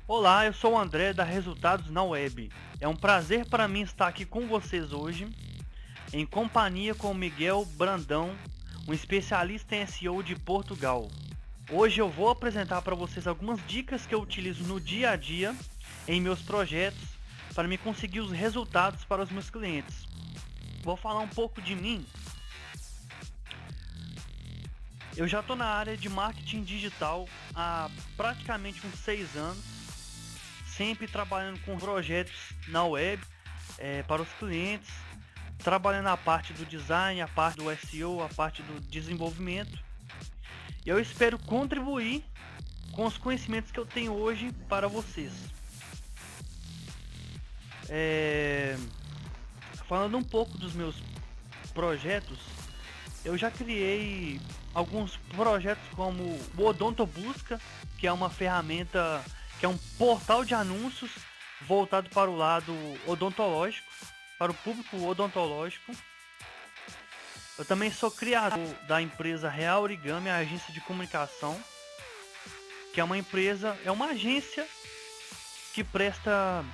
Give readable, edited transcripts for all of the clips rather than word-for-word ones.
Olá, eu sou o André da Resultados na Web. É um prazer para mim estar aqui com vocês hoje, em companhia com o Miguel Brandão, um especialista em SEO de Portugal. Hoje eu vou apresentar para vocês algumas dicas que eu utilizo no dia a dia em meus projetos para me conseguir os resultados para os meus clientes. Vou falar um pouco de mim. Eu já estou na área de marketing digital há praticamente uns 6 anos, sempre trabalhando com projetos na web para os clientes, trabalhando a parte do design, a parte do SEO, a parte do desenvolvimento. E eu espero contribuir com os conhecimentos que eu tenho hoje para vocês. Falando um pouco dos meus projetos, eu já criei alguns projetos como o Odonto Busca, que é uma ferramenta, que é um portal de anúncios voltado para o lado odontológico, para o público odontológico. Eu também sou criador da empresa Real Origami, a agência de comunicação, que é uma agência que presta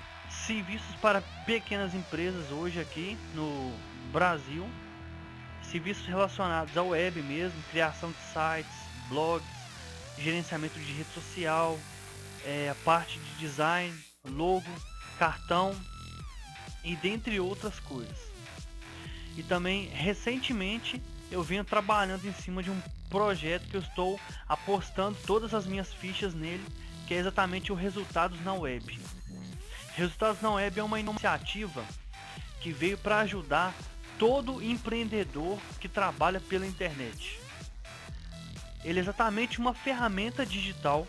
serviços para pequenas empresas hoje aqui no Brasil. Serviços relacionados à web mesmo, criação de sites, blogs, gerenciamento de rede social, a parte de design, logo, cartão e dentre outras coisas. E também recentemente eu venho trabalhando em cima de um projeto que eu estou apostando todas as minhas fichas nele, que é exatamente o Resultados na Web. Resultados na Web é uma iniciativa que veio para ajudar todo empreendedor que trabalha pela internet. Ele é exatamente uma ferramenta digital.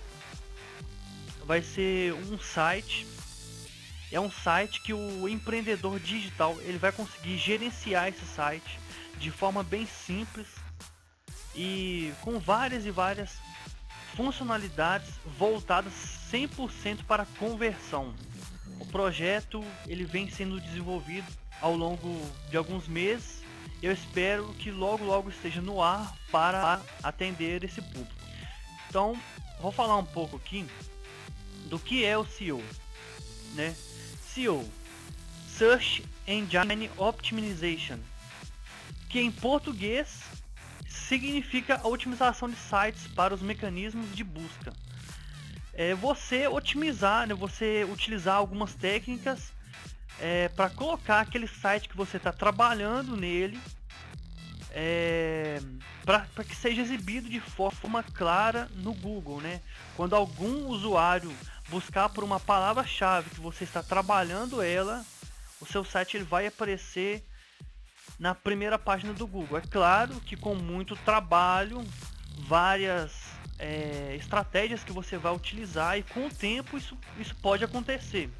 Vai ser um site. É um site que o empreendedor digital ele vai conseguir gerenciar esse site de forma bem simples e com várias e várias funcionalidades voltadas 100% para conversão. O projeto ele vem sendo desenvolvido ao longo de alguns meses. Eu espero que logo esteja no ar para atender esse público. Então, vou falar um pouco aqui do que é o SEO, né? SEO, Search Engine Optimization, que em português significa a otimização de sites para os mecanismos de busca. É você otimizar, né? Você utilizar algumas técnicas para colocar aquele site que você está trabalhando nele para que seja exibido de forma clara no Google, né? Quando algum usuário buscar por uma palavra-chave que você está trabalhando ela, o seu site ele vai aparecer na primeira página do Google. É claro que com muito trabalho, várias estratégias que você vai utilizar e com o tempo isso pode acontecer.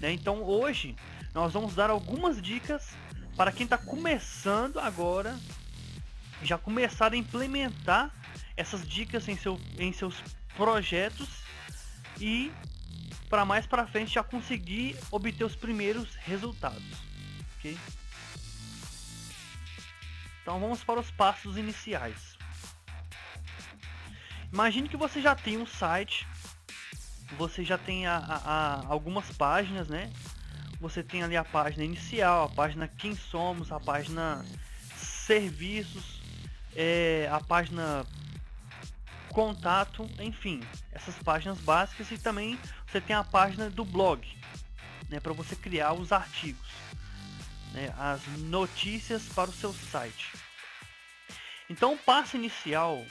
Então hoje nós vamos dar algumas dicas para quem está começando agora, já começar a implementar essas dicas em seus projetos e para mais para frente já conseguir obter os primeiros resultados. Okay? Então vamos para os passos iniciais. Imagine que você já tem um site, você já tem algumas páginas, né? Você tem ali a página inicial, a página Quem Somos, a página Serviços, a página Contato, enfim, essas páginas básicas. E também você tem a página do blog, né, para você criar os artigos, né, as notícias para o seu site. Então o passo inicial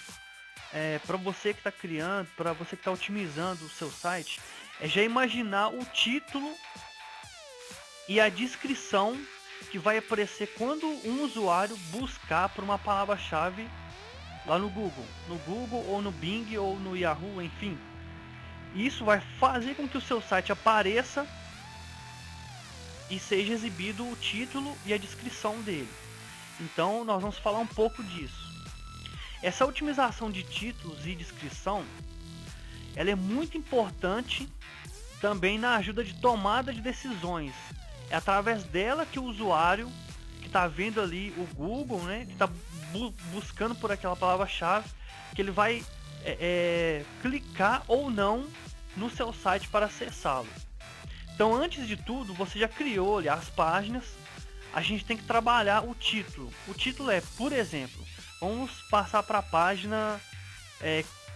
para você que está criando, para você que está otimizando o seu site, é já imaginar o título e a descrição que vai aparecer quando um usuário buscar por uma palavra-chave lá no Google ou no Bing ou no Yahoo, enfim. Isso vai fazer com que o seu site apareça e seja exibido o título e a descrição dele. Então nós vamos falar um pouco disso. Essa otimização de títulos e descrição, ela é muito importante também na ajuda de tomada de decisões. É através dela que o usuário que está vendo ali o Google, né, que está buscando por aquela palavra-chave, que ele vai clicar ou não no seu site para acessá-lo. Então, antes de tudo, você já criou ali as páginas. A gente tem que trabalhar o título. O título é, por exemplo, vamos passar para a página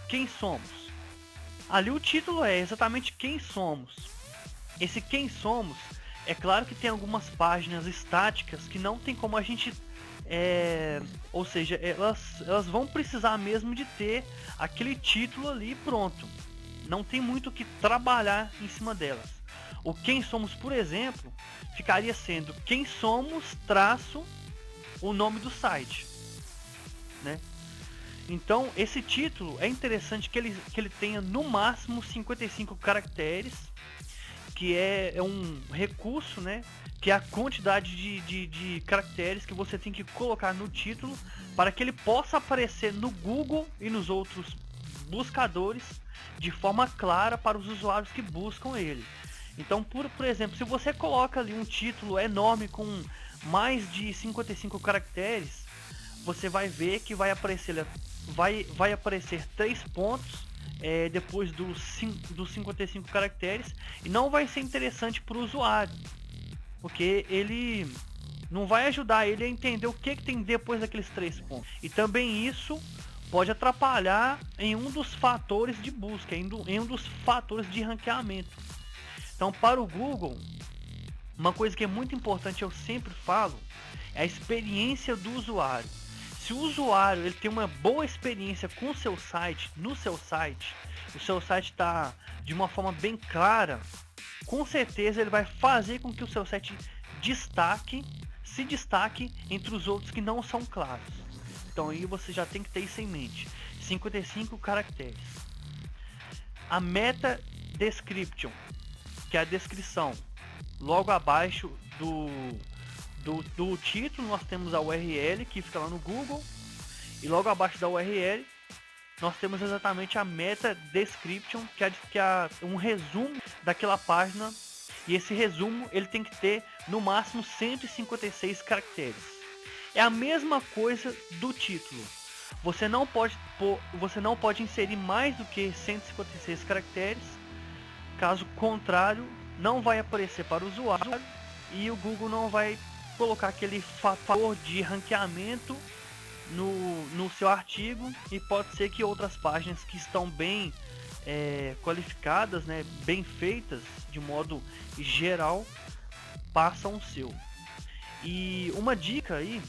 Quem Somos. Ali o título é exatamente quem somos. Esse quem somos, é claro que tem algumas páginas estáticas que não tem como a gente... ou seja, elas vão precisar mesmo de ter aquele título ali pronto. Não tem muito o que trabalhar em cima delas. O quem somos, por exemplo, ficaria sendo quem somos traço o nome do site, né? Então esse título é interessante que ele tenha no máximo 55 caracteres, que é um recurso, né? Que é a quantidade de caracteres que você tem que colocar no título para que ele possa aparecer no Google e nos outros buscadores de forma clara para os usuários que buscam ele. Então, por exemplo, se você coloca ali um título enorme com mais de 55 caracteres, você vai ver que vai aparecer, vai aparecer 3 pontos depois dos 55 caracteres, e não vai ser interessante para o usuário, porque ele não vai ajudar ele a entender o que tem depois daqueles 3 pontos. E também isso pode atrapalhar em um dos fatores de busca, em um dos fatores de ranqueamento. Então, para o Google, uma coisa que é muito importante, eu sempre falo, é a experiência do usuário. Se o usuário ele tem uma boa experiência com o seu site, no seu site, o seu site está de uma forma bem clara, com certeza ele vai fazer com que o seu site se destaque entre os outros que não são claros. Então aí você já tem que ter isso em mente. 55 caracteres. A meta description, que é a descrição. Logo abaixo do título nós temos a URL que fica lá no Google, e logo abaixo da URL nós temos exatamente a meta description, que é um resumo daquela página, e esse resumo ele tem que ter no máximo 156 caracteres. É a mesma coisa do título. Você não pode inserir mais do que 156 caracteres, caso contrário não vai aparecer para o usuário e o Google não vai colocar aquele fator de ranqueamento no seu artigo, e pode ser que outras páginas que estão bem qualificadas, né, bem feitas de modo geral, passam o seu. E uma dica aí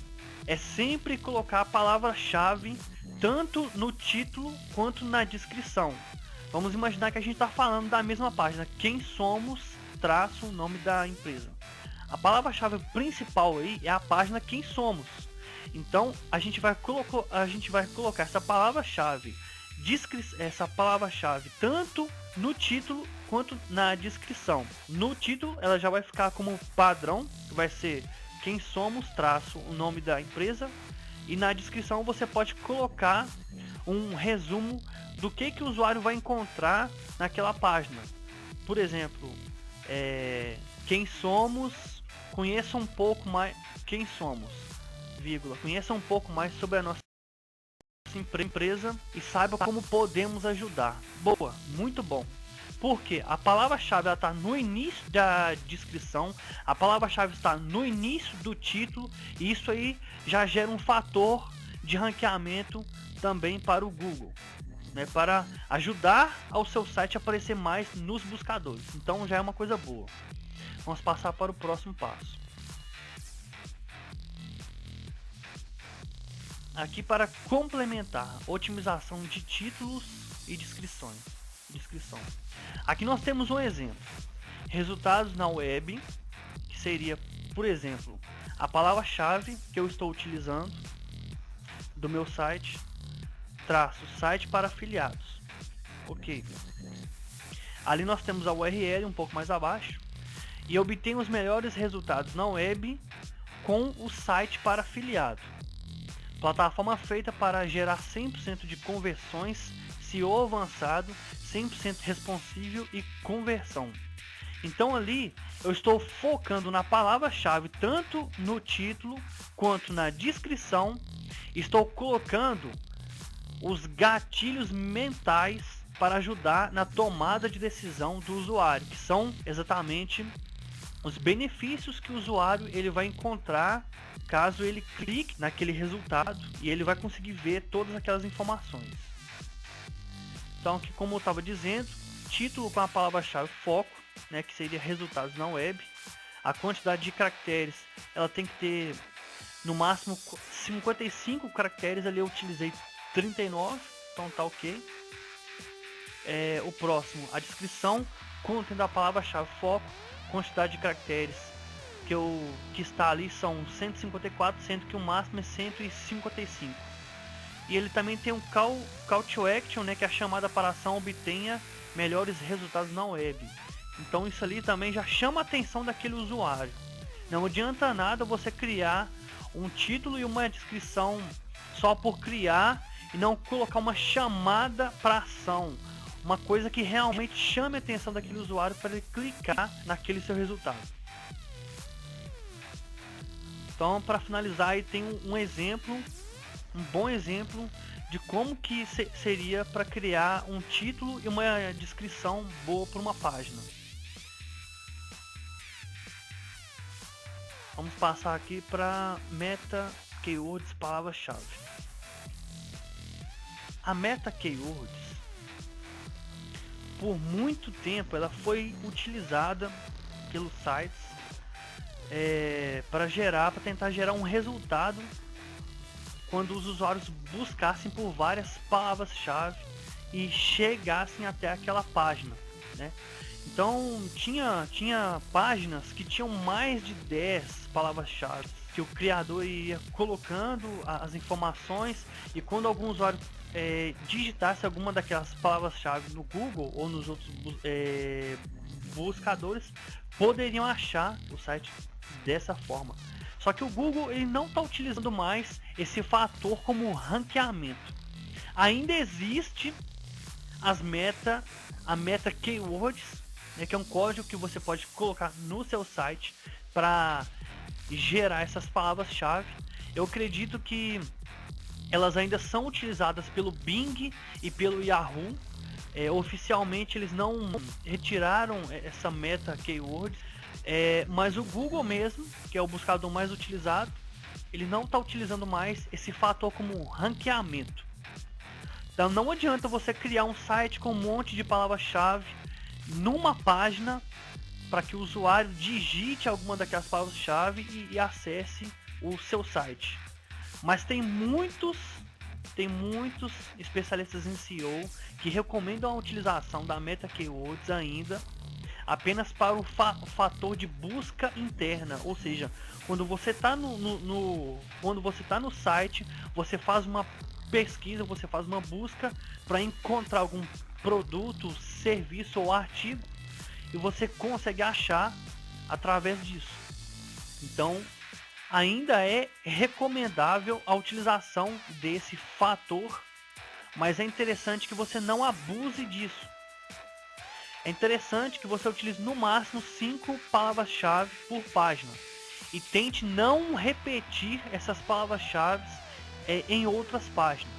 é sempre colocar a palavra-chave tanto no título quanto na descrição. Vamos imaginar que a gente está falando da mesma página, quem somos, traço o nome da empresa. A palavra-chave principal aí é a página quem somos. Então a gente vai colocar essa palavra-chave tanto no título quanto na descrição. No título ela já vai ficar como padrão, que vai ser quem somos, traço o nome da empresa, e na descrição você pode colocar um resumo do que o usuário vai encontrar naquela página. Por exemplo, quem somos, conheça um pouco mais, quem somos, vírgula, conheça um pouco mais sobre a nossa empresa e saiba como podemos ajudar. Boa, muito bom. Porque a palavra-chave está no início da descrição, a palavra-chave está no início do título, e isso aí já gera um fator de ranqueamento também para o Google, né, para ajudar ao seu site a aparecer mais nos buscadores. Então já é uma coisa boa. Vamos passar para o próximo passo. Aqui para complementar, otimização de títulos e descrição. Aqui nós temos um exemplo. Resultados na web, que seria, por exemplo, a palavra-chave que eu estou utilizando do meu site, traço site para afiliados. Ok. Ali nós temos a URL um pouco mais abaixo, e obtenho os melhores resultados na web com o site para afiliado. Plataforma feita para gerar 100% de conversões, SEO avançado, 100% responsível e conversão. Então ali eu estou focando na palavra-chave tanto no título quanto na descrição. Estou colocando os gatilhos mentais para ajudar na tomada de decisão do usuário, que são exatamente os benefícios que o usuário ele vai encontrar caso ele clique naquele resultado, e ele vai conseguir ver todas aquelas informações. Então aqui, como eu estava dizendo, título com a palavra-chave foco, né, que seria resultados na web. A quantidade de caracteres ela tem que ter no máximo 55 caracteres. Ali eu utilizei 39, então tá ok. O próximo, a descrição contendo a palavra-chave foco, quantidade de caracteres que está ali são 154, sendo que o máximo é 155. E ele também tem um call to action, né, que é a chamada para ação obtenha melhores resultados na web. Então isso ali também já chama a atenção daquele usuário. Não adianta nada você criar um título e uma descrição só por criar e não colocar uma chamada para ação, uma coisa que realmente chame a atenção daquele usuário para ele clicar naquele seu resultado. Então, para finalizar, aí tem um exemplo, um bom exemplo de como que seria para criar um título e uma descrição boa para uma página. Vamos passar aqui para meta keywords palavra-chave. A meta keywords, por muito tempo, ela foi utilizada pelos sites para tentar gerar um resultado quando os usuários buscassem por várias palavras-chave e chegassem até aquela página, né? Então tinha páginas que tinham mais de 10 palavras-chave que o criador ia colocando as informações, e quando algum usuário digitasse alguma daquelas palavras-chave no Google ou nos outros buscadores, poderiam achar o site dessa forma. Só que o Google ele não está utilizando mais esse fator como ranqueamento. Ainda existe a meta keywords, né, que é um código que você pode colocar no seu site para gerar essas palavras-chave. Eu acredito que elas ainda são utilizadas pelo Bing e pelo Yahoo. Oficialmente eles não retiraram essa meta keywords, mas o Google mesmo, que é o buscador mais utilizado, ele não está utilizando mais esse fator como ranqueamento. Então não adianta você criar um site com um monte de palavras-chave numa página para que o usuário digite alguma daquelas palavras-chave e acesse o seu site. Mas tem muitos especialistas em SEO que recomendam a utilização da meta keywords ainda apenas para o fator de busca interna, ou seja, quando você está no site, você faz uma pesquisa, você faz uma busca para encontrar algum produto, serviço ou artigo, e você consegue achar através disso. Então ainda é recomendável a utilização desse fator, mas é interessante que você não abuse disso. É interessante que você utilize no máximo 5 palavras-chave por página e tente não repetir essas palavras-chave em outras páginas,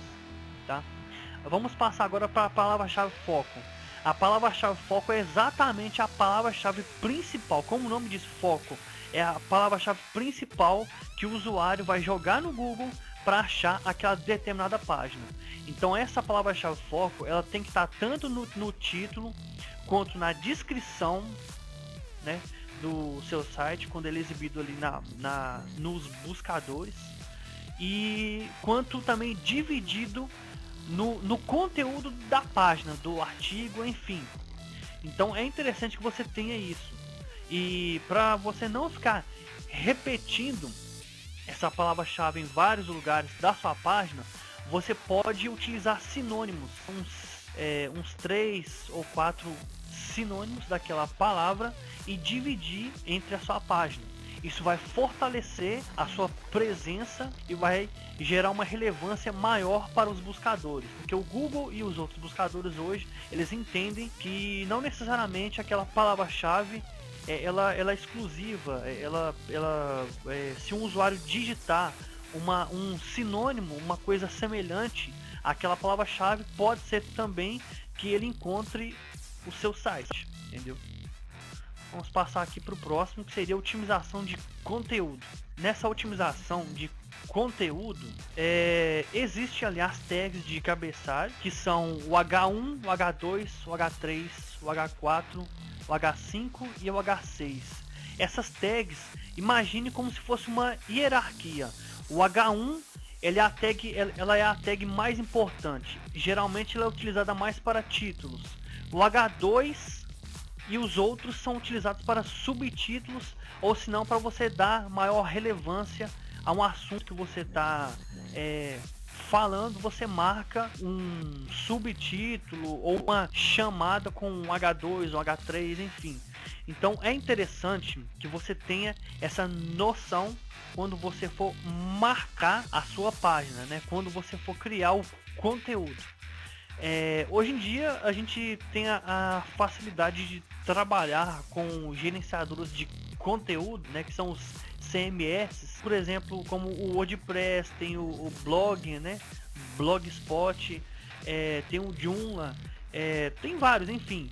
tá? Vamos passar agora para a palavra-chave foco. A palavra-chave foco é exatamente a palavra-chave principal, como o nome diz, foco. É a palavra-chave principal que o usuário vai jogar no Google para achar aquela determinada página. Então essa palavra-chave foco, ela tem que estar tanto no título quanto na descrição, né, do seu site, quando ele é exibido ali nos buscadores, e quanto também dividido no conteúdo da página, do artigo, enfim. Então é interessante que você tenha isso. E para você não ficar repetindo essa palavra-chave em vários lugares da sua página, você pode utilizar sinônimos, uns 3 ou 4 sinônimos daquela palavra e dividir entre a sua página. Isso vai fortalecer a sua presença e vai gerar uma relevância maior para os buscadores, porque o Google e os outros buscadores hoje, eles entendem que não necessariamente aquela palavra-chave ela é exclusiva, se um usuário digitar um sinônimo, uma coisa semelhante àquela palavra-chave, pode ser também que ele encontre o seu site, entendeu? Vamos passar aqui para o próximo, que seria a otimização de conteúdo. Nessa otimização de conteúdo, existe ali as tags de cabeçalho, que são o H1, o H2, o H3, o H4, o H5 e o H6. Essas tags, imagine como se fosse uma hierarquia. O H1 ela é a tag mais importante. Geralmente ela é utilizada mais para títulos. O H2 e os outros são utilizados para subtítulos, ou se não, para você dar maior relevância a um assunto que você está falando. Você marca um subtítulo ou uma chamada com um H2 ou H3, enfim. Então é interessante que você tenha essa noção quando você for marcar a sua página, né? Quando você for criar o conteúdo. Hoje em dia a gente tem a facilidade de trabalhar com gerenciadores de conteúdo, né, que são os CMS, por exemplo, como o WordPress, tem o Blog, né, Blogspot, tem o Joomla, tem vários, enfim.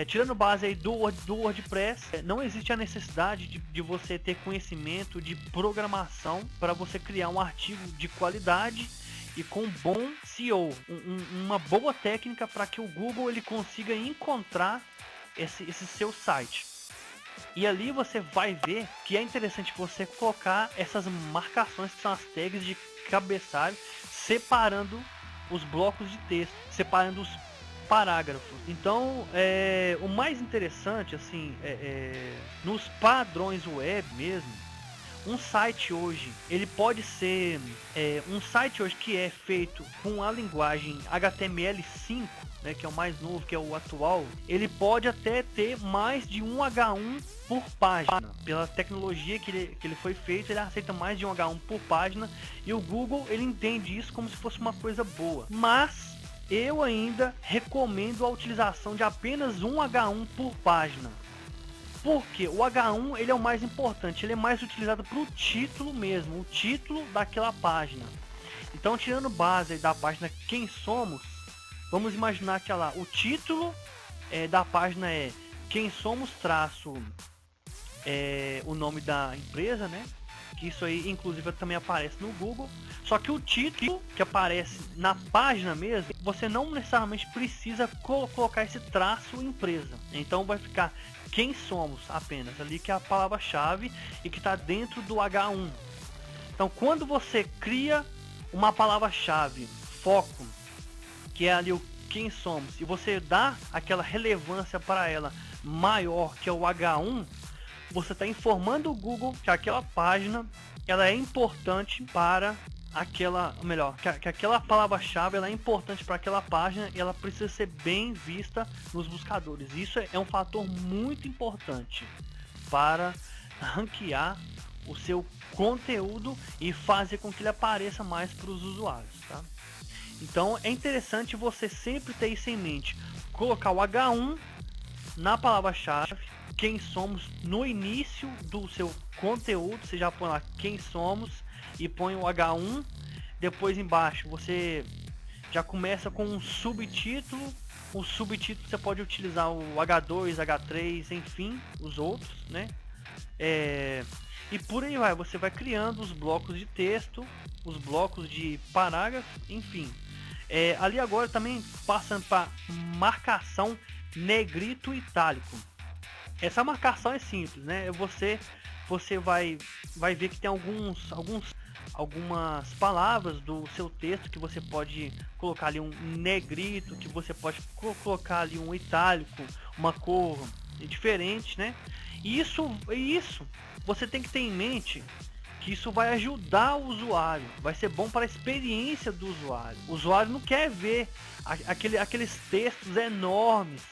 Tirando base aí do WordPress, não existe a necessidade de você ter conhecimento de programação para você criar um artigo de qualidade e com bom SEO, uma boa técnica para que o Google ele consiga encontrar esse seu site. E ali você vai ver que é interessante você colocar essas marcações, que são as tags de cabeçalho, separando os blocos de texto, separando os parágrafos. Então, o mais interessante, assim, nos padrões web mesmo, um site hoje, ele pode ser um site hoje que é feito com a linguagem HTML5, né, que é o mais novo, que é o atual. Ele pode até ter mais de um H1 por página. Pela tecnologia que ele foi feito, ele aceita mais de um H1 por página, e o Google ele entende isso como se fosse uma coisa boa. Mas eu ainda recomendo a utilização de apenas um H1 por página. Porque o H1 ele é o mais importante, ele é mais utilizado para o título mesmo, o título daquela página. Então, tirando base da página Quem Somos, vamos imaginar que lá, o título da página é Quem Somos traço o nome da empresa, né? Que isso aí inclusive também aparece no Google. Só que o título que aparece na página mesmo, você não necessariamente precisa colocar esse traço empresa. Então vai ficar Quem Somos apenas, ali que é a palavra-chave e que está dentro do H1. Então quando você cria uma palavra-chave, foco, que é ali o Quem Somos, e você dá aquela relevância para ela maior, que é o H1, você está informando o Google que aquela página ela é importante para aquela, melhor, que aquela palavra-chave ela é importante para aquela página e ela precisa ser bem vista nos buscadores. Isso é um fator muito importante para ranquear o seu conteúdo e fazer com que ele apareça mais para os usuários, tá? Então é interessante você sempre ter isso em mente, colocar o H1 na palavra-chave, Quem Somos, no início do seu conteúdo. Você já põe lá Quem Somos e põe o H1. Depois embaixo você já começa com um subtítulo. O subtítulo você pode utilizar o H2, H3, enfim, os outros, né? E por aí vai, você vai criando os blocos de texto, os blocos de parágrafo, enfim. Ali agora também passando para marcação negrito itálico. Essa marcação é simples, né? Você vai ver que tem algumas palavras do seu texto que você pode colocar ali um negrito, que você pode colocar ali um itálico, uma cor diferente, né? E isso você tem que ter em mente que isso vai ajudar o usuário, vai ser bom para a experiência do usuário. O usuário não quer ver aqueles textos enormes,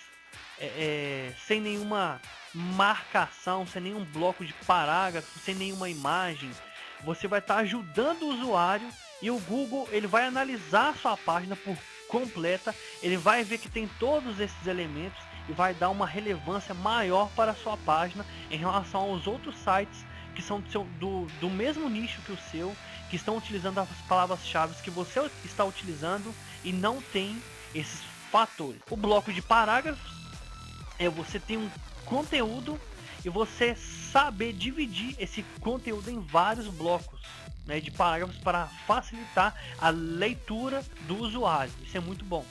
sem nenhuma marcação, sem nenhum bloco de parágrafo, sem nenhuma imagem. Você vai estar ajudando o usuário e o Google ele vai analisar a sua página por completa, ele vai ver que tem todos esses elementos e vai dar uma relevância maior para a sua página em relação aos outros sites que são do mesmo nicho que o seu, que estão utilizando as palavras-chave que você está utilizando e não tem esses fatores. O bloco de parágrafos é você ter um conteúdo e você saber dividir esse conteúdo em vários blocos, né, de parágrafos para facilitar a leitura do usuário. Isso é muito bom.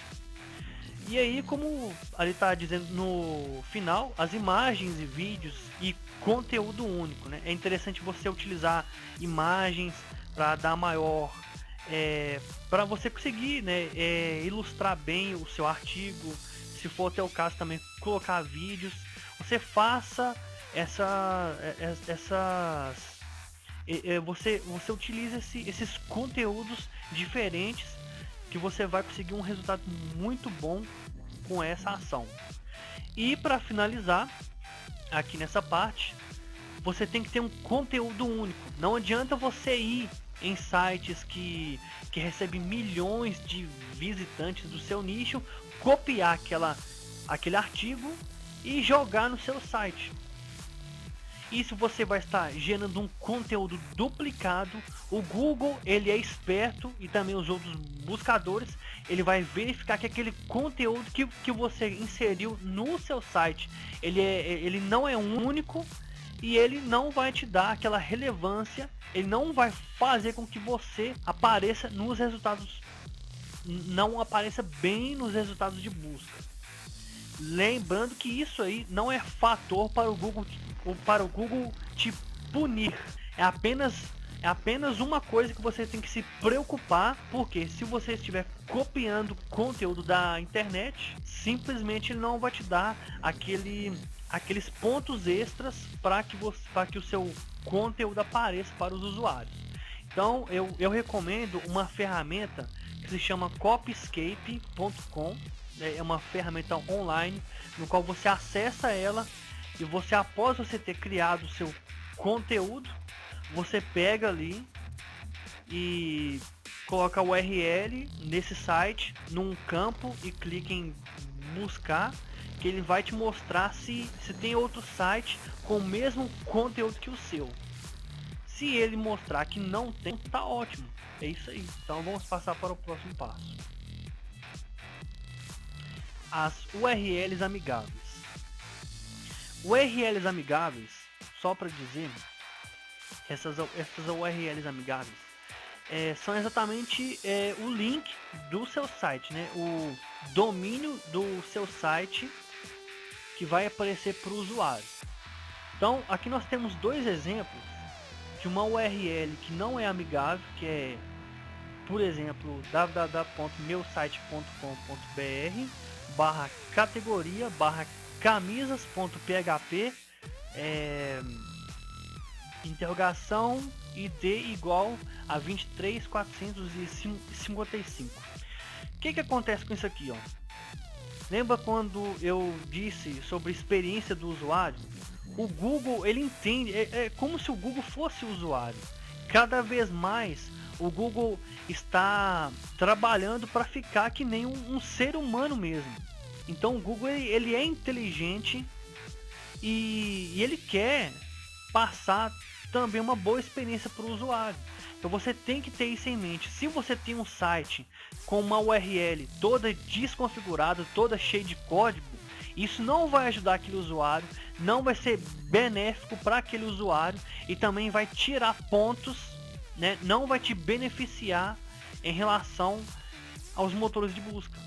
E aí, como ali está dizendo no final, as imagens e vídeos e conteúdo único, né? É interessante você utilizar imagens para dar maior, para você conseguir, né, ilustrar bem o seu artigo. Se for até o caso também colocar vídeos, você faça você utiliza esses conteúdos diferentes que você vai conseguir um resultado muito bom com essa ação. E para finalizar, aqui nessa parte, você tem que ter um conteúdo único. Não adianta você ir em sites que recebem milhões de visitantes do seu nicho, copiar aquele artigo e jogar no seu site. Isso você vai estar gerando um conteúdo duplicado. O Google ele é esperto e também os outros buscadores, ele vai verificar que aquele conteúdo que você inseriu no seu site, ele não é único e ele não vai te dar aquela relevância, ele não vai fazer com que você apareça nos resultados, não apareça bem nos resultados de busca. Lembrando que isso aí não é fator para o Google te punir. É apenas uma coisa que você tem que se preocupar, porque se você estiver copiando conteúdo da internet, simplesmente ele não vai te dar aqueles pontos extras para que o seu conteúdo apareça para os usuários. Então eu recomendo uma ferramenta que se chama copyscape.com. É uma ferramenta online no qual você acessa ela e você, após você ter criado o seu conteúdo, você pega ali e coloca o URL nesse site num campo e clica em buscar, que ele vai te mostrar se tem outro site com o mesmo conteúdo que o seu. Se ele mostrar que não tem, tá ótimo. É isso aí. Então vamos passar para o próximo passo. As URLs amigáveis. URLs amigáveis, só para dizer, essas URLs amigáveis são exatamente o link do seu site, né? O domínio do seu site que vai aparecer para o usuário. Então aqui nós temos dois exemplos de uma URL que não é amigável, que é, por exemplo, www.meuSite.com.br/categoria/camisas.php interrogação id igual a 23.455. O que acontece com isso aqui, ó? Lembra quando eu disse sobre a experiência do usuário? O Google ele entende, é como se o Google fosse o usuário. Cada vez mais o Google está trabalhando para ficar que nem um ser humano mesmo. Então o Google ele é inteligente e ele quer passar também uma boa experiência para o usuário. Então você tem que ter isso em mente. Se você tem um site com uma URL toda desconfigurada, toda cheia de código, isso não vai ajudar aquele usuário, não vai ser benéfico para aquele usuário e também vai tirar pontos, né? Não vai te beneficiar em relação aos motores de busca.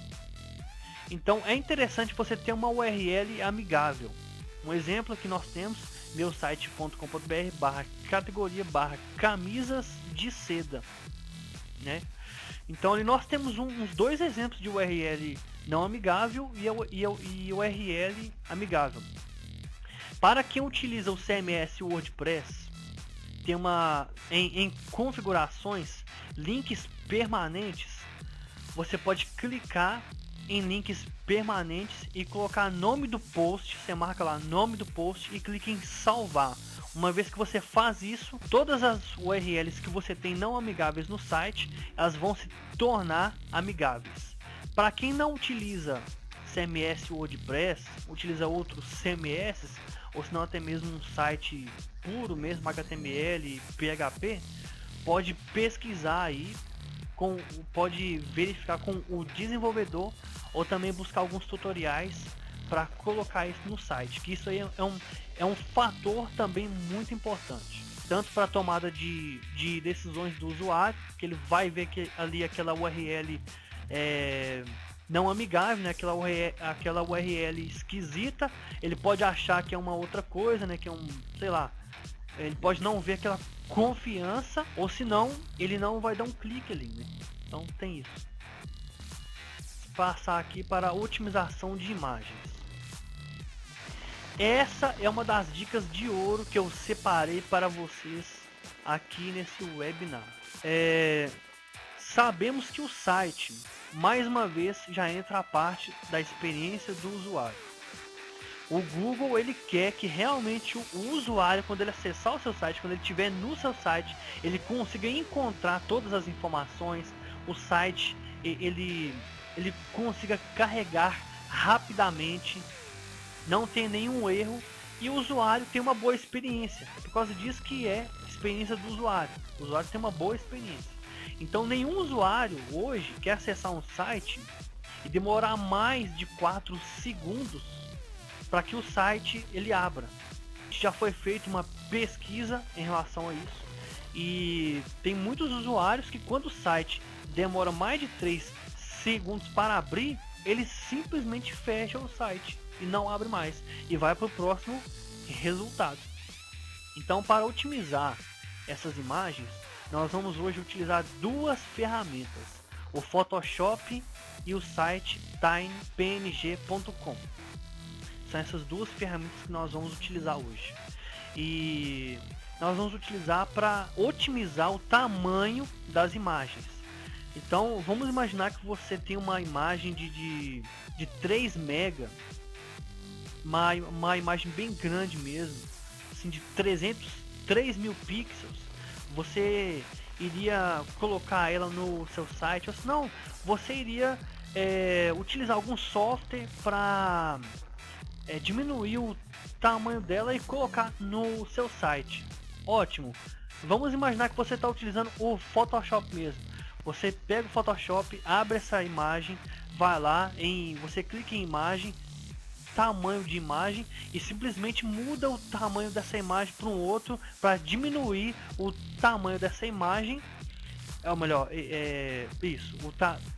Então é interessante você ter uma URL amigável. Um exemplo que nós temos, meuSite.com.br/categoria/camisas de seda, né? Então ali nós temos uns dois exemplos de URL não amigável e URL amigável. Para quem utiliza o CMS WordPress, tem em configurações, links permanentes, você pode clicar em links permanentes e colocar nome do post. Você marca lá nome do post e clica em salvar. Uma vez que você faz isso, todas as URLs que você tem não amigáveis no site, elas vão se tornar amigáveis. Para quem não utiliza CMS WordPress, utiliza outros CMS, ou se não até mesmo um site puro mesmo, HTML, PHP, pode pesquisar aí, pode verificar com o desenvolvedor ou também buscar alguns tutoriais para colocar isso no site, que isso aí é um fator também muito importante, tanto para a tomada de decisões do usuário, que ele vai ver que ali aquela URL não amigável, né? aquela URL esquisita, ele pode achar que é uma outra coisa, né? Que é sei lá, ele pode não ver aquela confiança, ou senão ele não vai dar um clique ali, né? Então tem isso. Passar aqui para a otimização de imagens. Essa é uma das dicas de ouro que eu separei para vocês aqui nesse webinar. Sabemos que o site, mais uma vez, já entra a parte da experiência do usuário. O Google, ele quer que realmente o usuário, quando ele acessar o seu site, quando ele estiver no seu site, ele consiga encontrar todas as informações, o site ele consiga carregar rapidamente, não tem nenhum erro e o usuário tem uma boa experiência. É por causa disso que é experiência do usuário. O usuário tem uma boa experiência. Então nenhum usuário hoje quer acessar um site e demorar mais de 4 segundos para que o site ele abra. Já foi feita uma pesquisa em relação a isso e tem muitos usuários que quando o site demora mais de 3 segundos para abrir, ele simplesmente fecha o site e não abre mais e vai para o próximo resultado. Então, para otimizar essas imagens, nós vamos hoje utilizar duas ferramentas, o Photoshop e o site tinepng.com. São essas duas ferramentas que nós vamos utilizar hoje. E nós vamos utilizar para otimizar o tamanho das imagens. Então vamos imaginar que você tem uma imagem de 3 MB, uma imagem bem grande mesmo, assim, de 3.000 pixels. Você iria colocar ela no seu site, ou senão você iria utilizar algum software para diminuir o tamanho dela e colocar no seu site. Ótimo. Vamos imaginar que você está utilizando o Photoshop mesmo. Você pega o Photoshop, abre essa imagem, vai lá, você clica em imagem, tamanho de imagem e simplesmente muda o tamanho dessa imagem para um outro para diminuir o tamanho dessa imagem. Isso, o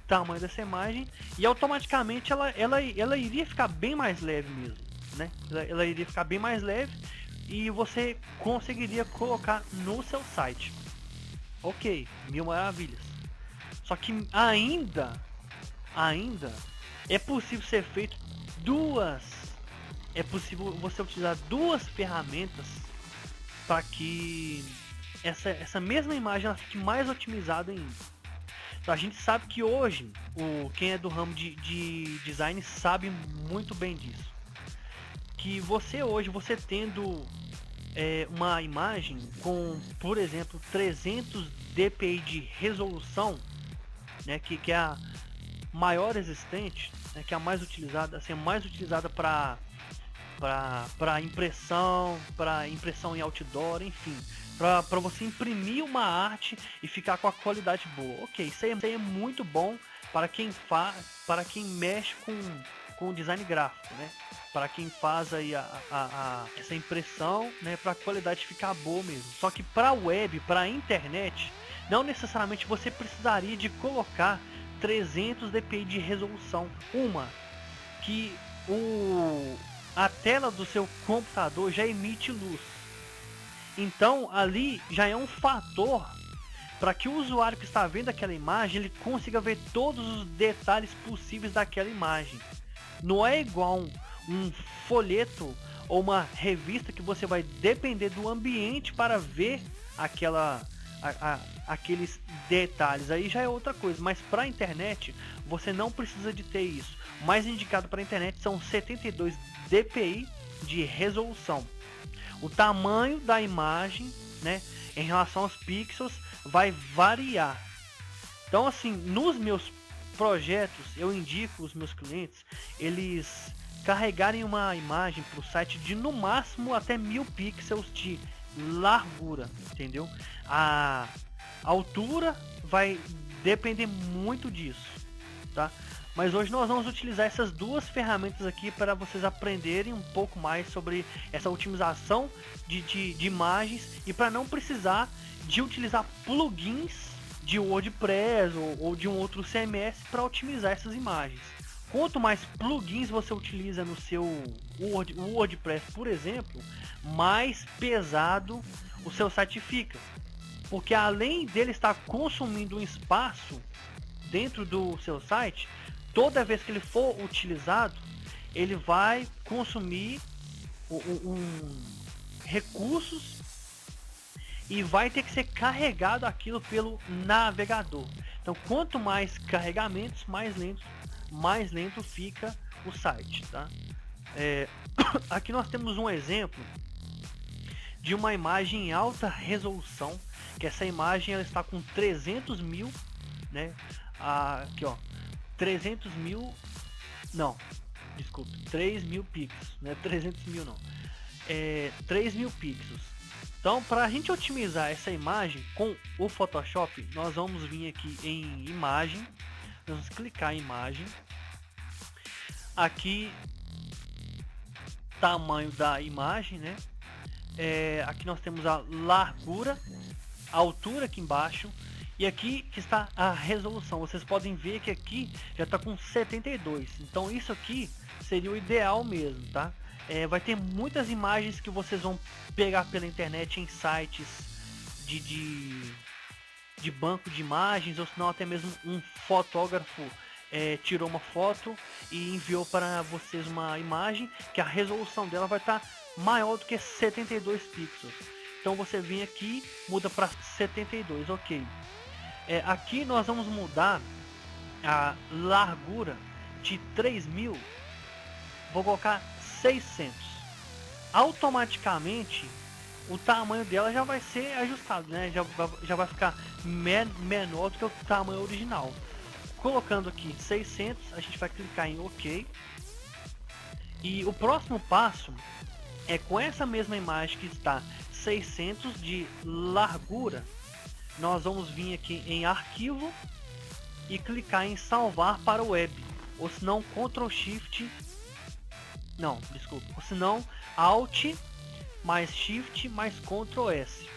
tamanho dessa imagem, e automaticamente ela iria ficar bem mais leve mesmo, né? Ela iria ficar bem mais leve e você conseguiria colocar no seu site. Ok, mil maravilhas. Só que ainda é possível ser feito é possível você utilizar duas ferramentas para que essa mesma imagem ela fique mais otimizada ainda. Então, a gente sabe que hoje quem é do ramo de design sabe muito bem disso, que você tendo uma imagem com, por exemplo, 300 dpi de resolução, né, que é a maior existente, né, que é a mais utilizada, assim, para impressão em outdoor, enfim, para você imprimir uma arte e ficar com a qualidade boa. Ok, isso aí é muito bom para quem mexe com design gráfico, né? Para quem faz aí essa impressão, né, para a qualidade ficar boa mesmo. Só que para a web, para a internet, não necessariamente você precisaria de colocar 300 dpi de resolução. Que a tela do seu computador já emite luz. Então ali já é um fator para que o usuário que está vendo aquela imagem ele consiga ver todos os detalhes possíveis daquela imagem. Não é igual um folheto ou uma revista que você vai depender do ambiente para ver aquela aqueles detalhes, aí já é outra coisa. Mas para a internet você não precisa de ter isso. O mais indicado para a internet são 72 dpi de resolução. O tamanho da imagem, né, em relação aos pixels vai variar. Então assim, nos meus projetos eu indico os meus clientes eles carregarem uma imagem para o site de no máximo até 1000 pixels de largura, entendeu? A altura vai depender muito disso, tá? Mas hoje nós vamos utilizar essas duas ferramentas aqui para vocês aprenderem um pouco mais sobre essa otimização de imagens e para não precisar de utilizar plugins de WordPress ou de um outro CMS para otimizar essas imagens. Quanto mais plugins você utiliza no seu WordPress, por exemplo, mais pesado o seu site fica. Porque além dele estar consumindo um espaço dentro do seu site, toda vez que ele for utilizado, ele vai consumir recursos e vai ter que ser carregado aquilo pelo navegador. Então, quanto mais carregamentos, mais lento fica o site, tá? Aqui nós temos um exemplo de uma imagem em alta resolução, que essa imagem ela está com 300 mil, né? Aqui ó, 300 mil, não, desculpe, 3 mil pixels, não é 300 mil não, 3 mil pixels. Então, para a gente otimizar essa imagem com o Photoshop, nós vamos vir aqui em imagem, vamos clicar em imagem, aqui tamanho da imagem, né? Aqui nós temos a largura, a altura aqui embaixo e aqui que está a resolução. Vocês podem ver que aqui já está com 72, então isso aqui seria o ideal mesmo, tá? Vai ter muitas imagens que vocês vão pegar pela internet em sites de banco de imagens, ou senão até mesmo um fotógrafo tirou uma foto e enviou para vocês uma imagem que a resolução dela vai estar maior do que 72 pixels. Então você vem aqui, muda para 72, ok. Aqui nós vamos mudar a largura de 3000, vou colocar 600. Automaticamente o tamanho dela já vai ser ajustado, né? Já vai ficar menor do que o tamanho original. Colocando aqui 600, a gente vai clicar em OK. E o próximo passo é com essa mesma imagem que está 600 de largura, nós vamos vir aqui em arquivo e clicar em salvar para o web, ou se não Ctrl Shift, não, desculpa, ou se não Alt mais Shift mais Ctrl S.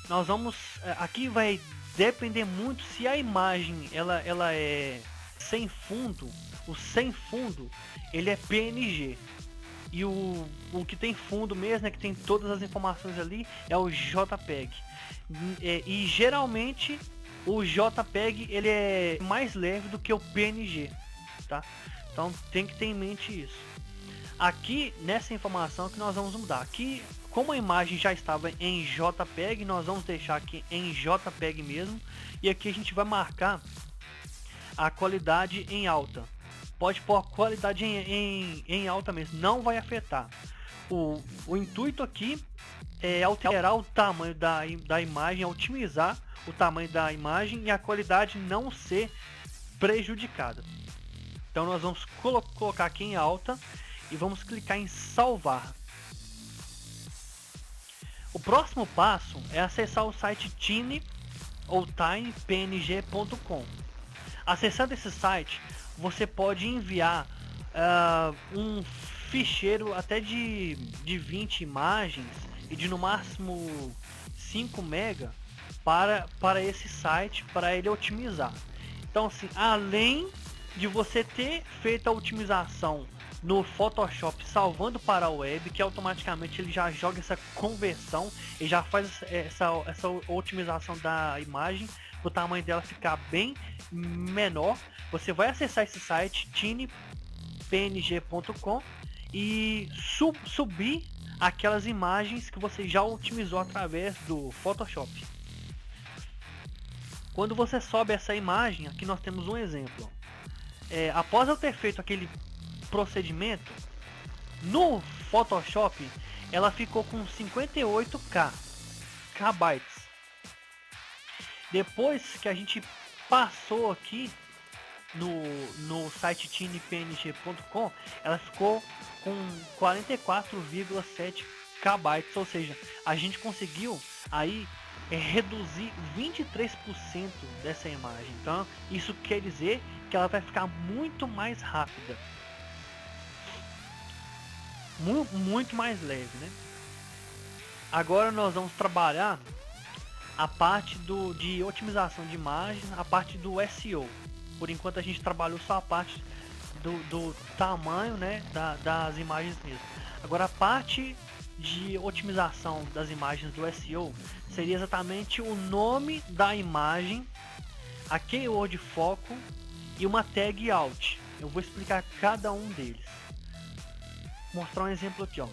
Nós vamos, aqui vai depender muito se a imagem ela é sem fundo. O sem fundo ele é PNG e o que tem fundo mesmo, que tem todas as informações ali, é o JPEG. E geralmente o JPEG ele é mais leve do que o PNG, tá? Então tem que ter em mente isso. Aqui nessa informação que nós vamos mudar aqui, como a imagem já estava em JPEG, nós vamos deixar aqui em JPEG mesmo, e aqui a gente vai marcar a qualidade em alta. Pode pôr a qualidade em alta mesmo, não vai afetar. O intuito aqui é alterar o tamanho da imagem, otimizar o tamanho da imagem e a qualidade não ser prejudicada. Então nós vamos colocar aqui em alta e vamos clicar em salvar. O próximo passo é acessar o site Tiny ou tinepng.com. Acessando esse site, você pode enviar um ficheiro até de 20 imagens e de no máximo 5 MB para esse site, para ele otimizar. Então assim, além de você ter feito a otimização no Photoshop salvando para a web, que automaticamente ele já joga essa conversão e já faz essa otimização da imagem para o tamanho dela ficar bem menor. Você vai acessar esse site tinepng.com e subir aquelas imagens que você já otimizou através do Photoshop. Quando você sobe essa imagem, aqui nós temos um exemplo. Após eu ter feito aquele procedimento, no Photoshop ela ficou com 58k kbytes. Depois que a gente passou aqui no site tinepng.com, ela ficou com 44,7 kbytes, ou seja, a gente conseguiu aí reduzir 23% dessa imagem. Então isso quer dizer que ela vai ficar muito mais rápida, muito mais leve, né? Agora nós vamos trabalhar a parte de otimização de imagens, a parte do SEO. Por enquanto a gente trabalhou só a parte do tamanho, né, das imagens mesmo. Agora a parte de otimização das imagens do SEO seria exatamente o nome da imagem, a keyword foco e uma tag alt. Eu vou explicar cada um deles. Vou mostrar um exemplo aqui, ó.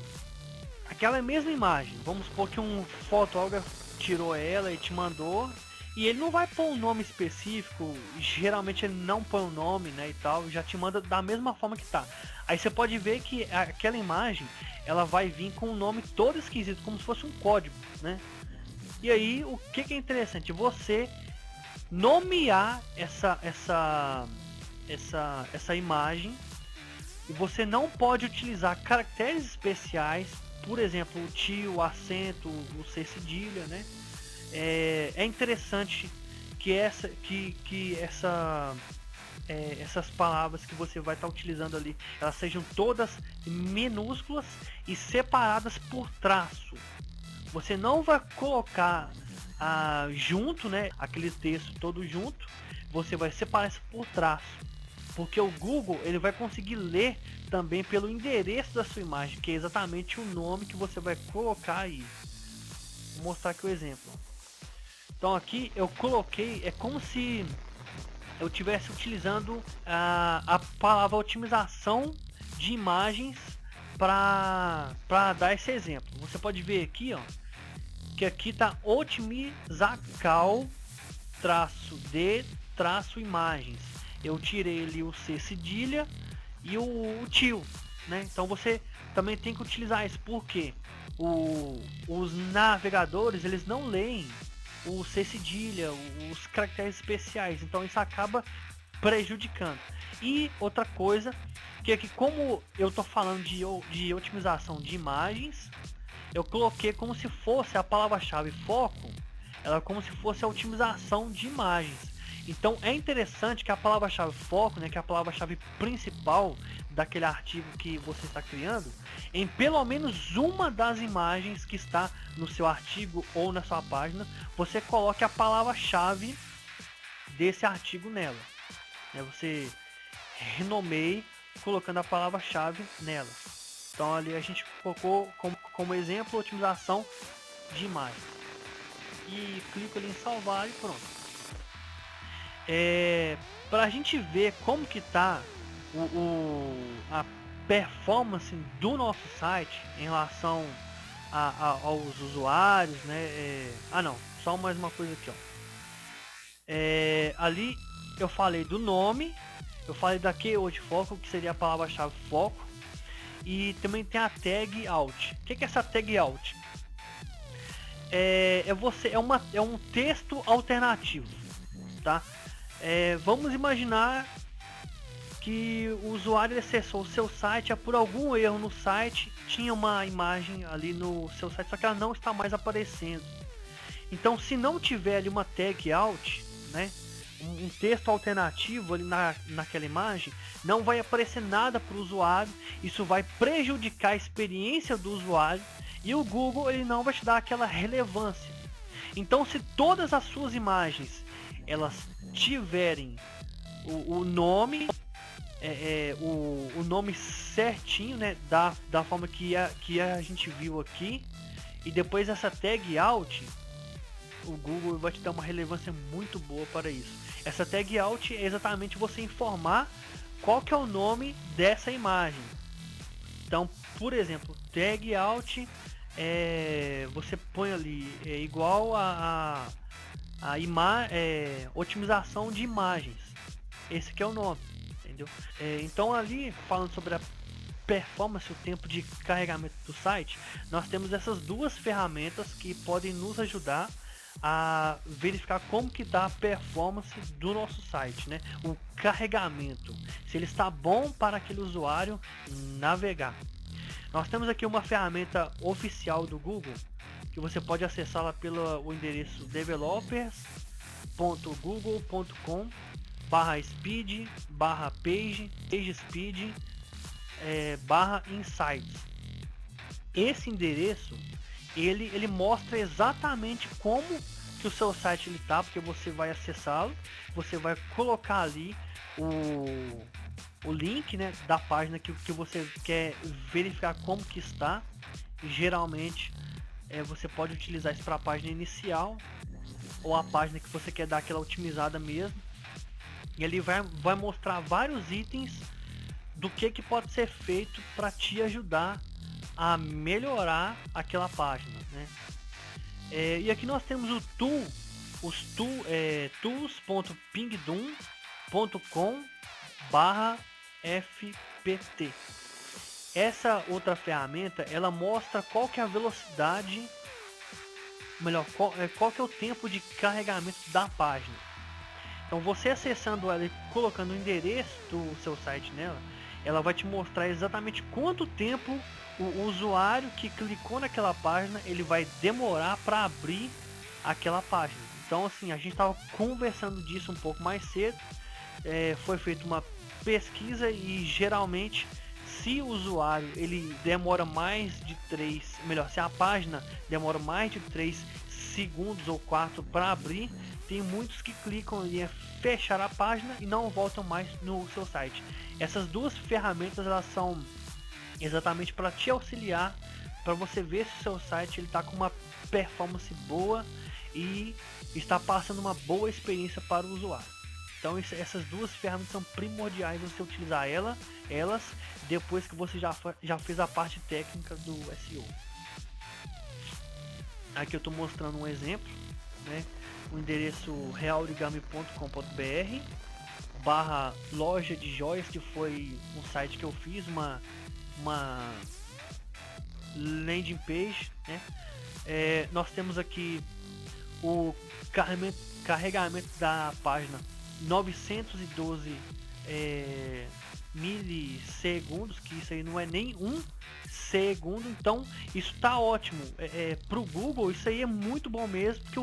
Aquela mesma imagem, vamos supor que um fotógrafo tirou ela e te mandou, e ele não vai pôr um nome específico, geralmente ele não põe um nome, né, e tal, já te manda da mesma forma que tá. Aí você pode ver que aquela imagem, ela vai vir com um nome todo esquisito, como se fosse um código, né? E aí, o que é interessante? Você nomear essa imagem, e você não pode utilizar caracteres especiais, por exemplo, o tio, o acento, o C cedilha, né? É interessante que essas palavras que você vai estar utilizando ali, elas sejam todas minúsculas e separadas por traço. Você não vai colocar junto, né, aquele texto todo junto. Você vai separar isso por traço, porque o Google ele vai conseguir ler também pelo endereço da sua imagem, que é exatamente o nome que você vai colocar aí. Vou mostrar aqui o exemplo. Então aqui eu coloquei, é como se eu estivesse utilizando a palavra otimização de imagens para dar esse exemplo. Você pode ver aqui, ó, que aqui tá otimizacal -d -imagens. Eu tirei ali o C cedilha e o tio, né? Então você também tem que utilizar isso, porque os navegadores eles não leem o C cedilha, os caracteres especiais, então isso acaba prejudicando. E outra coisa que é que, como eu tô falando de otimização de imagens, eu coloquei como se fosse a palavra-chave foco, ela é como se fosse a otimização de imagens. Então é interessante que a palavra-chave foco, né, que é a palavra-chave principal daquele artigo que você está criando, em pelo menos uma das imagens que está no seu artigo ou na sua página, você coloque a palavra-chave desse artigo nela. Você renomeie colocando a palavra-chave nela. Então ali a gente colocou como exemplo otimização de imagem. E clico ali em salvar e pronto. Para a gente ver como que tá a performance do nosso site em relação aos usuários, né? Não, só mais uma coisa aqui, ó. Ali eu falei do nome, eu falei da keyword foco, que seria a palavra-chave foco, e também tem a tag alt. O que é essa tag alt? É um texto alternativo, tá? Vamos imaginar que o usuário acessou o seu site, por algum erro no site, tinha uma imagem ali no seu site, só que ela não está mais aparecendo. Então, se não tiver ali uma tag alt, né, um texto alternativo ali naquela imagem, não vai aparecer nada para o usuário. Isso vai prejudicar a experiência do usuário e o Google ele não vai te dar aquela relevância. Então, se todas as suas imagens elas tiverem o nome o nome certinho, né, da forma que a gente viu aqui, e depois essa tag alt, o Google vai te dar uma relevância muito boa para isso. Essa tag alt é exatamente você informar qual que é o nome dessa imagem. Então, por exemplo, tag out, você põe ali igual otimização de imagens. Esse que é o nome, entendeu? Então ali, falando sobre a performance, o tempo de carregamento do site, nós temos essas duas ferramentas que podem nos ajudar a verificar como que está a performance do nosso site, né? O carregamento, se ele está bom para aquele usuário navegar. Nós temos aqui uma ferramenta oficial do Google que você pode acessá-la pelo endereço developers.google.com/speed/page/insights. Esse endereço ele mostra exatamente como que o seu site ele tá, porque você vai acessá-lo, você vai colocar ali o link, né, da página que você quer verificar como que está. E geralmente você pode utilizar isso para a página inicial ou a página que você quer dar aquela otimizada mesmo. E ele vai mostrar vários itens do que pode ser feito para te ajudar a melhorar aquela página, né? E aqui nós temos os tools.pingdom.com/fpt. Essa outra ferramenta, ela mostra qual que é a velocidade, melhor, qual que é o tempo de carregamento da página. Então você acessando ela e colocando o endereço do seu site nela, ela vai te mostrar exatamente quanto tempo o usuário que clicou naquela página ele vai demorar para abrir aquela página. Então assim, a gente estava conversando disso um pouco mais cedo. Foi feita uma pesquisa e geralmente se o usuário ele demora mais de 3, se a página demora mais de 3 segundos ou 4 para abrir, tem muitos que clicam em fechar a página e não voltam mais no seu site. Essas duas ferramentas elas são exatamente para te auxiliar, para você ver se o seu site ele está com uma performance boa e está passando uma boa experiência para o usuário. Então essas duas ferramentas são primordiais você utilizar elas depois que você já fez a parte técnica do SEO. Aqui eu estou mostrando um exemplo, né? O endereço realorigami.com.br/loja de joias, que foi um site que eu fiz uma landing page, né? Nós temos aqui o carregamento da página 912 milissegundos, que isso aí não é nem um segundo, então isso tá ótimo. Pro Google isso aí é muito bom mesmo, porque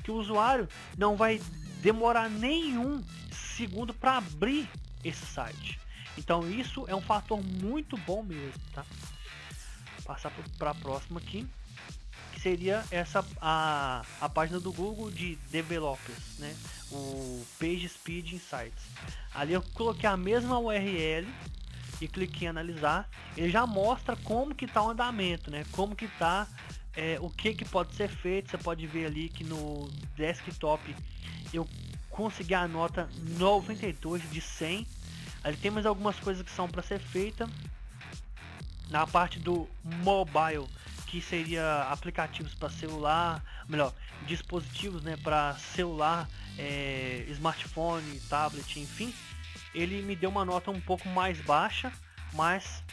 que o usuário não vai demorar nenhum segundo para abrir esse site. Então isso é um fator muito bom mesmo, tá? Passar para a próxima aqui, que seria a página do Google de developers, né? O PageSpeed Insights. Ali eu coloquei a mesma URL e cliquei em analisar. Ele já mostra como que tá o andamento, né? Como que tá, o que pode ser feito. Você pode ver ali que no desktop eu consegui a nota 92 de 100. Ali tem mais algumas coisas que são para ser feita. Na parte do mobile, que seria aplicativos para celular, melhor, dispositivos, né, para celular, smartphone, tablet, enfim, ele me deu uma nota um pouco mais baixa, mas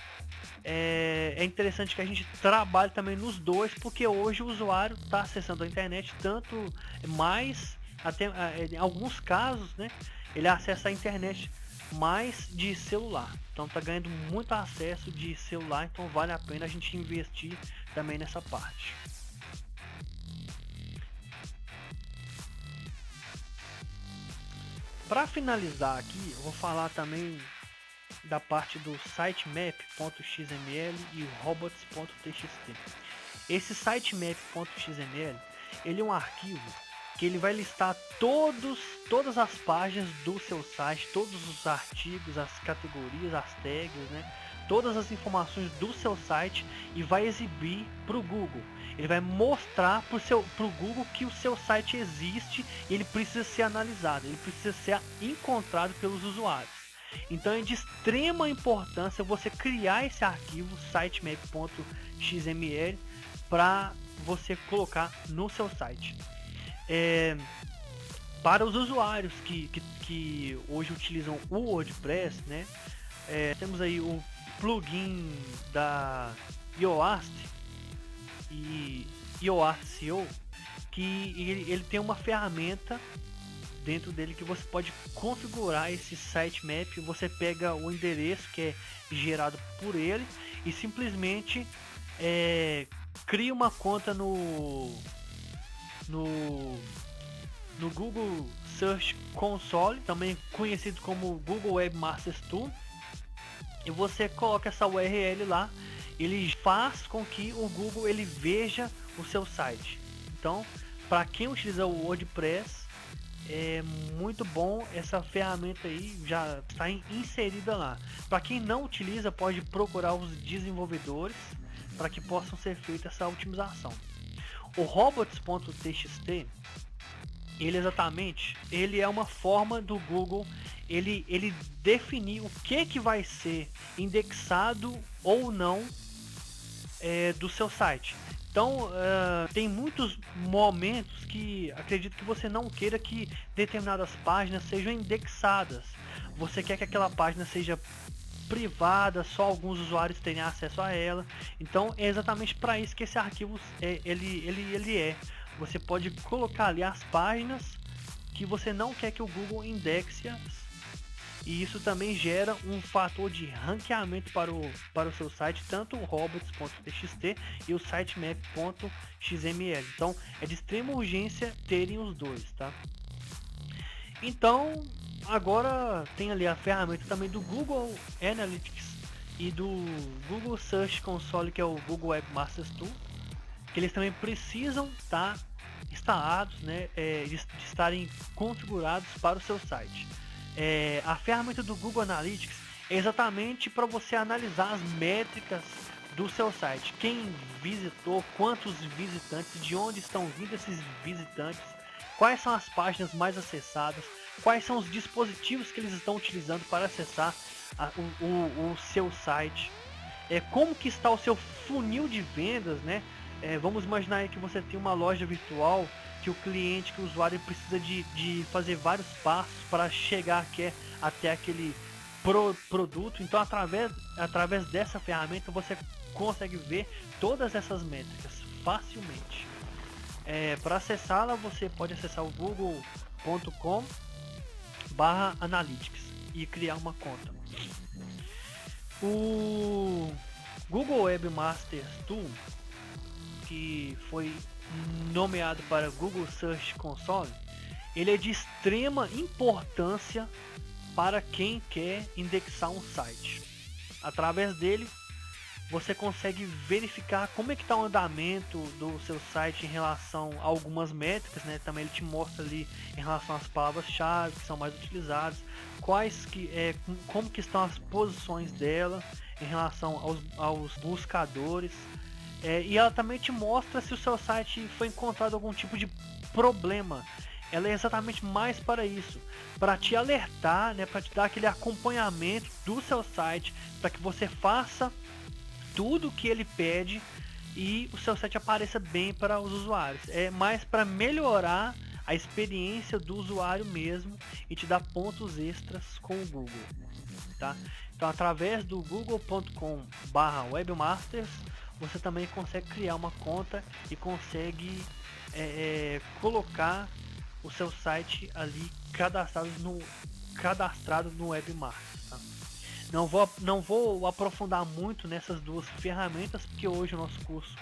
é interessante que a gente trabalhe também nos dois, porque hoje o usuário está acessando a internet tanto mais, até em alguns casos, né, ele acessa a internet mais de celular, então tá ganhando muito acesso de celular, então vale a pena a gente investir também nessa parte. Para finalizar aqui, eu vou falar também da parte do sitemap.xml e robots.txt. Esse sitemap.xml ele é um arquivo que ele vai listar todas as páginas do seu site, todos os artigos, as categorias, as tags, né? Todas as informações do seu site e vai exibir para o Google. Ele vai mostrar para o Google que o seu site existe e ele precisa ser analisado, ele precisa ser encontrado pelos usuários. Então é de extrema importância você criar esse arquivo sitemap.xml para você colocar no seu site. Para os usuários que hoje utilizam o WordPress, né, temos aí o plugin da Yoast e Yoast.co, que ele tem uma ferramenta dentro dele que você pode configurar esse sitemap. Você pega o endereço que é gerado por ele e simplesmente cria uma conta no Google Search Console, também conhecido como Google Webmasters Tool, e você coloca essa URL lá. Ele faz com que o Google ele veja o seu site. Então, para quem utiliza o WordPress, é muito bom essa ferramenta aí, já está inserida lá. Para quem não utiliza, pode procurar os desenvolvedores para que possam ser feita essa otimização. O robots.txt, ele é uma forma do Google ele definir o que vai ser indexado ou não do seu site. Então tem muitos momentos que acredito que você não queira que determinadas páginas sejam indexadas. Você quer que aquela página seja privada, só alguns usuários tenham acesso a ela. Então é exatamente para isso que esse arquivo ele é. Você pode colocar ali as páginas que você não quer que o Google indexe-as, e isso também gera um fator de ranqueamento para o seu site, tanto o robots.txt e o sitemap.xml. Então é de extrema urgência terem os dois, tá? Então agora tem ali a ferramenta também do Google Analytics e do Google Search Console, que é o Google Webmasters Tool, que eles também precisam estar instalados, né, de estarem configurados para o seu site. A ferramenta do Google Analytics é exatamente para você analisar as métricas do seu site. Quem visitou, quantos visitantes, de onde estão vindo esses visitantes, quais são as páginas mais acessadas, quais são os dispositivos que eles estão utilizando para acessar o seu site, como que está o seu funil de vendas, né? Vamos imaginar aí que você tem uma loja virtual, que o cliente, que o usuário precisa de fazer vários passos para chegar até aquele produto. Então através dessa ferramenta você consegue ver todas essas métricas facilmente. Para acessá-la, você pode acessar o google.com/analytics e criar uma conta. O Google Webmasters Tool, que foi nomeado para Google Search Console, ele é de extrema importância para quem quer indexar um site. Através dele você consegue verificar como é que está o andamento do seu site em relação a algumas métricas, né? Também ele te mostra ali em relação às palavras-chave que são mais utilizadas, como que estão as posições dela em relação aos buscadores. E ela também te mostra se o seu site foi encontrado algum tipo de problema. Ela é exatamente mais para isso, para te alertar, né, para te dar aquele acompanhamento do seu site, para que você faça tudo o que ele pede e o seu site apareça bem para os usuários. É mais para melhorar a experiência do usuário mesmo e te dar pontos extras com o Google, tá? Então através do google.com/webmasters você também consegue criar uma conta e consegue colocar o seu site ali cadastrado no Webmasters, tá? Não vou aprofundar muito nessas duas ferramentas, porque hoje o nosso curso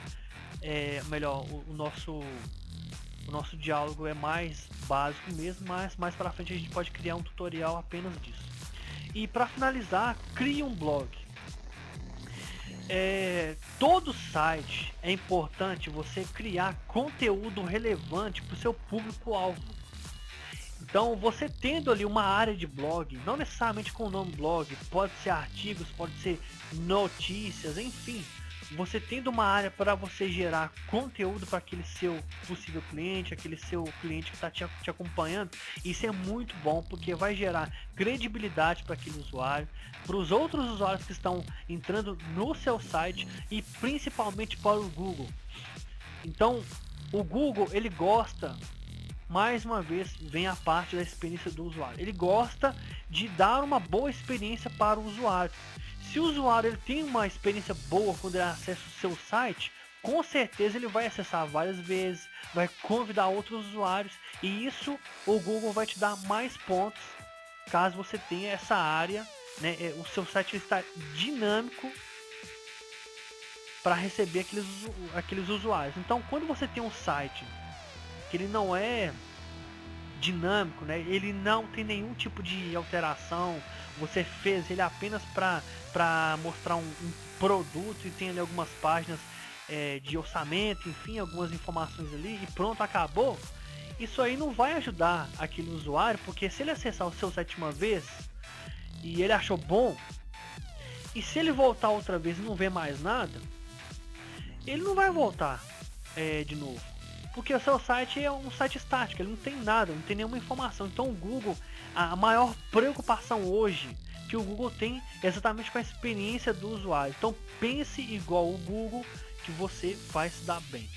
o nosso diálogo é mais básico mesmo, mas mais para frente a gente pode criar um tutorial apenas disso. E para finalizar, crie um blog. Todo site é importante você criar conteúdo relevante para o seu público-alvo. Então você tendo ali uma área de blog, não necessariamente com o nome blog, pode ser artigos, pode ser notícias, enfim, você tendo uma área para você gerar conteúdo para aquele seu possível cliente, aquele seu cliente que está te acompanhando, isso é muito bom porque vai gerar credibilidade para aquele usuário, para os outros usuários que estão entrando no seu site e principalmente para o Google. Então, o Google ele gosta, mais uma vez, vem a parte da experiência do usuário. Ele gosta de dar uma boa experiência para o usuário. Se o usuário ele tem uma experiência boa quando ele acessa o seu site, com certeza ele vai acessar várias vezes, vai convidar outros usuários e isso o Google vai te dar mais pontos caso você tenha essa área, né? O seu site está dinâmico para receber aqueles usuários. Então, quando você tem um site que ele não é dinâmico, né? Ele não tem nenhum tipo de alteração. Você fez ele apenas para mostrar um produto e tem ali algumas páginas de orçamento, enfim, algumas informações ali e pronto, acabou. Isso aí não vai ajudar aquele usuário, porque se ele acessar o seu site uma vez e ele achou bom, e se ele voltar outra vez e não ver mais nada, ele não vai voltar de novo. Porque o seu site é um site estático, ele não tem nada, não tem nenhuma informação. Então o Google, a maior preocupação hoje que o Google tem é exatamente com a experiência do usuário. Então pense igual o Google que você vai se dar bem.